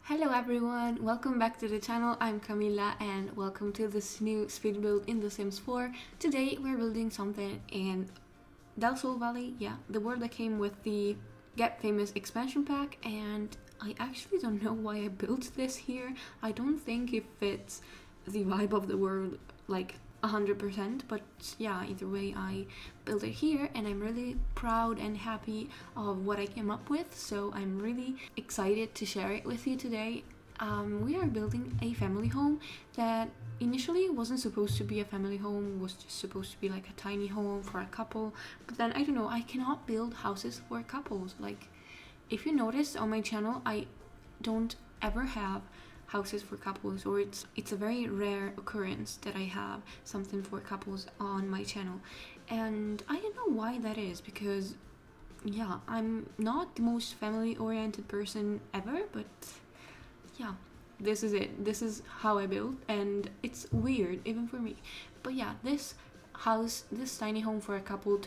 Hello everyone, welcome back to the channel. I'm Camila and welcome to this new speed build in The Sims 4. Today we're building something in Del Sol Valley, the world that came with the Get Famous expansion pack, and I actually don't know why I built this here. I don't think it fits the vibe of the world like 100%, but yeah, either way I built it here and I'm really proud and happy of what I came up with, so I'm really excited to share it with you today. We are building a family home that initially wasn't supposed to be a family home, was just supposed to be like a tiny home for a couple, but then I don't know, I cannot build houses for couples. Like, if you noticed on my channel, I don't ever have houses for couples, or it's a very rare occurrence that I have something for couples on my channel, and I don't know why that is, because yeah, I'm not the most family oriented person ever, but yeah, this is it. This is how I build, and it's weird even for me. But yeah, this house, this tiny home for a couple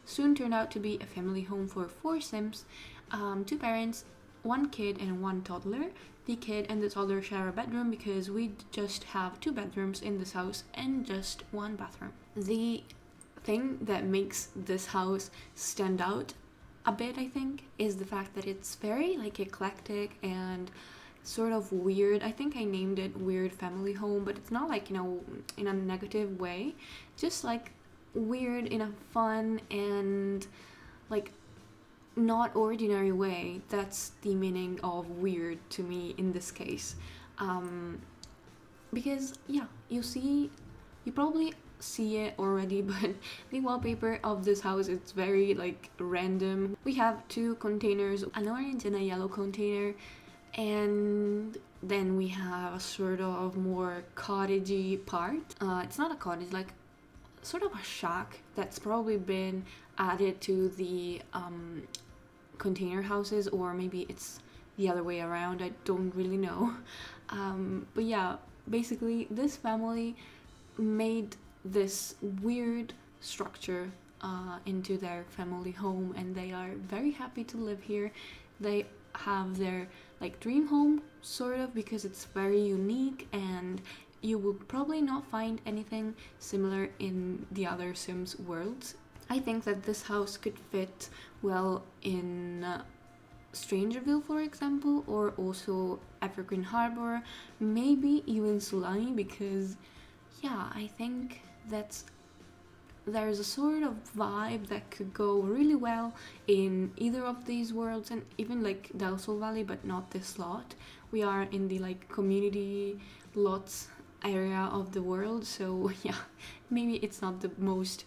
soon turned out to be a family home for 4 Sims, 2 parents, 1 kid and 1 toddler. The kid and the toddler share a bedroom because we just have 2 bedrooms in this house and just 1 bathroom. The thing that makes this house stand out a bit, I think, is the fact that it's very like eclectic and sort of weird. I think I named it Weird Family Home, but it's not like, you know, in a negative way, just like weird in a fun and like not ordinary way. That's the meaning of weird to me in this case, because yeah, you probably see it already, but the wallpaper of this house is very like random. We have 2 containers, an orange and a yellow container, and then we have a sort of more cottagey part. It's not a cottage, like sort of a shack that's probably been added to the container houses, or maybe it's the other way around, I don't really know. But yeah, basically this family made this weird structure into their family home, and they are very happy to live here. They have their like dream home, sort of, because it's very unique and you will probably not find anything similar in the other Sims worlds. I think that this house could fit well in Strangerville, for example, or also Evergreen Harbor, maybe even Sulani, because yeah, I think there's a sort of vibe that could go really well in either of these worlds, and even like Del Sol Valley, but not this lot. We are in the like community lots area of the world, so yeah, maybe it's not the most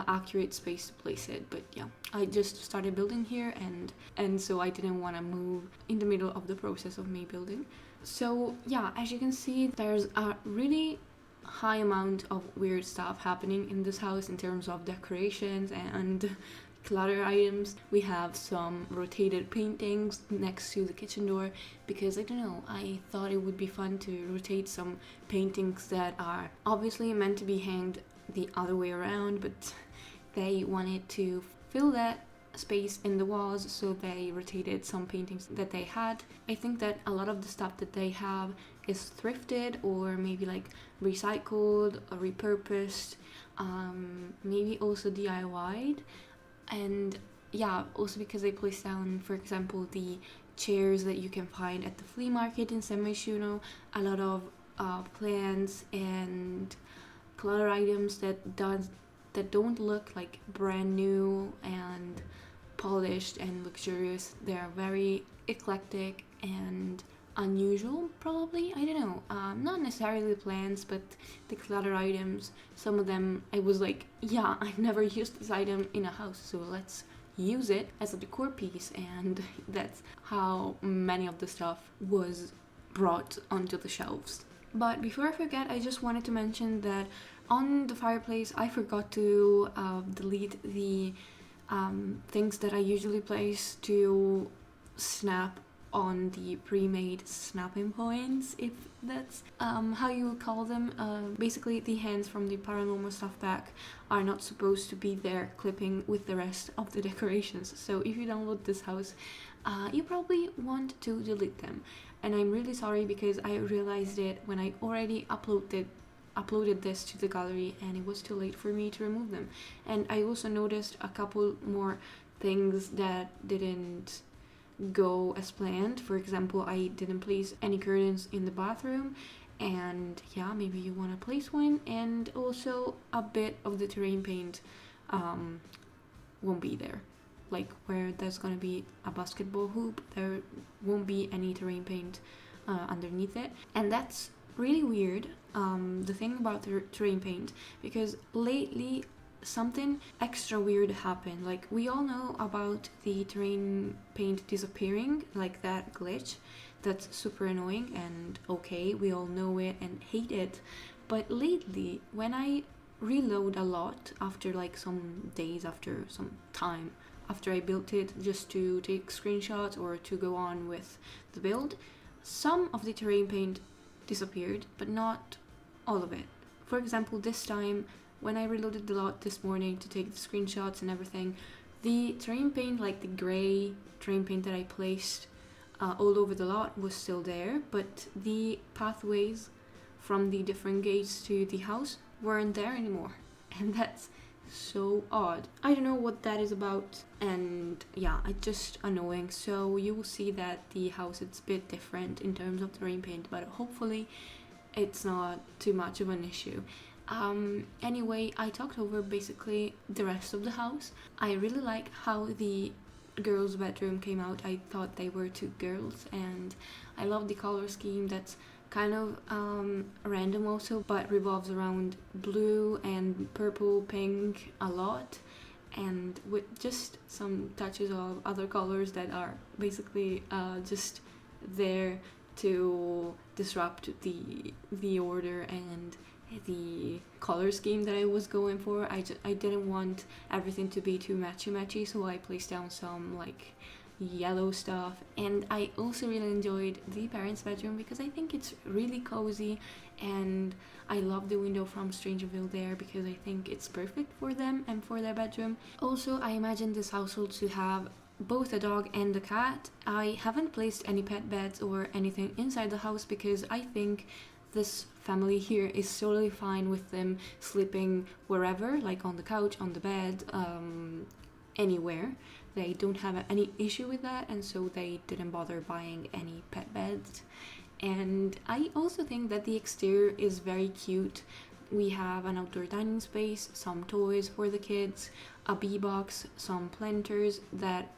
accurate space to place it, but yeah, I just started building here, and so I didn't want to move in the middle of the process of me building. So yeah, as you can see, there's a really high amount of weird stuff happening in this house in terms of decorations and clutter items. We have some rotated paintings next to the kitchen door because I don't know, I thought it would be fun to rotate some paintings that are obviously meant to be hanged the other way around, but they wanted to fill that space in the walls, so they rotated some paintings that they had. I think that a lot of the stuff that they have is thrifted or maybe like recycled or repurposed, maybe also DIY'd. And yeah, also because they place down, for example, the chairs that you can find at the flea market in San Myshuno, a lot of plants and clutter items that don't look like brand new and polished and luxurious. They're very eclectic and unusual, probably. I don't know, not necessarily the plants, but the clutter items. Some of them I was like, yeah, I've never used this item in a house, so let's use it as a decor piece, and that's how many of the stuff was brought onto the shelves. But before I forget, I just wanted to mention that on the fireplace I forgot to delete the things that I usually place to snap on the pre-made snapping points, if that's how you would call them. Basically, the hands from the paranormal stuff pack are not supposed to be there clipping with the rest of the decorations. So if you download this house, you probably want to delete them. And I'm really sorry because I realized it when I already uploaded this to the gallery and it was too late for me to remove them. And I also noticed a couple more things that didn't go as planned. For example, I didn't place any curtains in the bathroom, and yeah, maybe you want to place one. And also a bit of the terrain paint won't be there. Like where there's gonna be a basketball hoop, there won't be any terrain paint underneath it, and that's really weird. The thing about the terrain paint, because lately something extra weird happened. Like, we all know about the terrain paint disappearing, like that glitch. That's super annoying, and okay, we all know it and hate it. But lately, when I reload a lot after like some days, after some time after I built it, just to take screenshots or to go on with the build, some of the terrain paint disappeared, but not all of it. For example, this time when I reloaded the lot this morning to take the screenshots and everything, the terrain paint, like the gray terrain paint that I placed all over the lot, was still there, but the pathways from the different gates to the house weren't there anymore, and that's so odd. I don't know what that is about, and yeah, it's just annoying. So you will see that the house is a bit different in terms of terrain paint, but hopefully it's not too much of an issue. Anyway, I talked over basically the rest of the house. I really like how the girls' bedroom came out. I thought they were two girls, and I love the color scheme that's kind of random also, but revolves around blue and purple, pink a lot, and with just some touches of other colors that are basically just there to disrupt the order and the color scheme that I was going for. I didn't want everything to be too matchy, so I placed down some like yellow stuff. And I also really enjoyed the parents' bedroom because I think it's really cozy, and I love the window from Strangerville there because I think it's perfect for them and for their bedroom. Also, I imagine this household to have both a dog and a cat. I haven't placed any pet beds or anything inside the house because I think this family here is totally fine with them sleeping wherever, like on the couch, on the bed, anywhere. They don't have any issue with that, and so they didn't bother buying any pet beds. And I also think that the exterior is very cute. We have an outdoor dining space, some toys for the kids, a bee box, some planters, that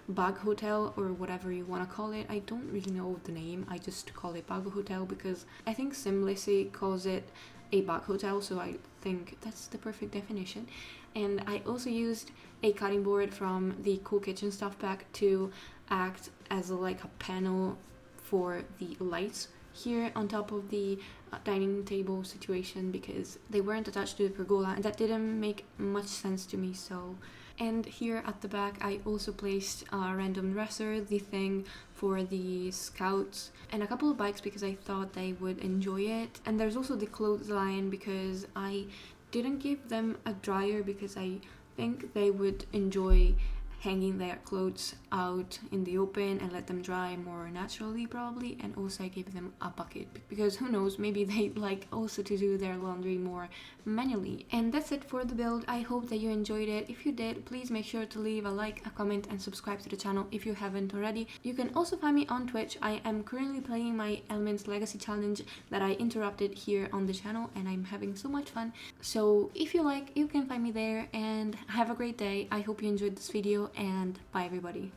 bug hotel or whatever you want to call it. I don't really know the name, I just call it bug hotel because I think Simlissy calls it a bug hotel, so I think that's the perfect definition. And I also used a cutting board from the Cool Kitchen Stuff Pack to act as like a panel for the lights here on top of the dining table situation because they weren't attached to the pergola, and that didn't make much sense to me. So, and here at the back I also placed a random dresser, the thing for the scouts, and a couple of bikes because I thought they would enjoy it. And there's also the clothesline because I didn't give them a dryer because I think they would enjoy hanging their clothes out in the open and let them dry more naturally probably. And also I gave them a bucket because who knows, maybe they like also to do their laundry more manually. And that's it for the build. I hope that you enjoyed it. If you did, please make sure to leave a like, a comment, and subscribe to the channel if you haven't already. You can also find me on Twitch. I am currently playing my Elements Legacy Challenge that I interrupted here on the channel, and I'm having so much fun. So if you like, you can find me there, and have a great day. I hope you enjoyed this video, and bye everybody.